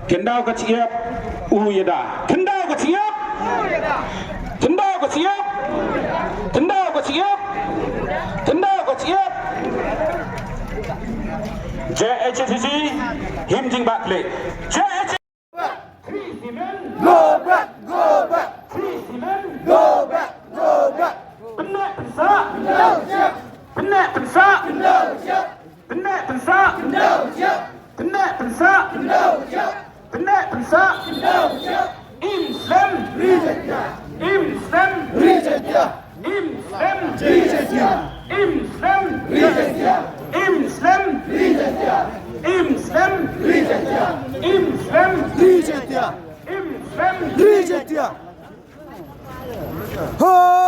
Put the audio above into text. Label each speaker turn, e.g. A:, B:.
A: Kendau ke Ciap Uyeda. Kendau ke Ciap. Kendau ke Ciap. Kendau ke Ciap. Kendau ke Ciap. JHTC Him Jing Bak Lek. JHTC
B: Go back, go back, go back, go back.
A: Benak pensak. Benak pensak. Benak pensak. Benak pensak. Benak pensak. Islam. Islam. Islam. Islam. Islam. Islam. Islam. Islam.
B: Ho!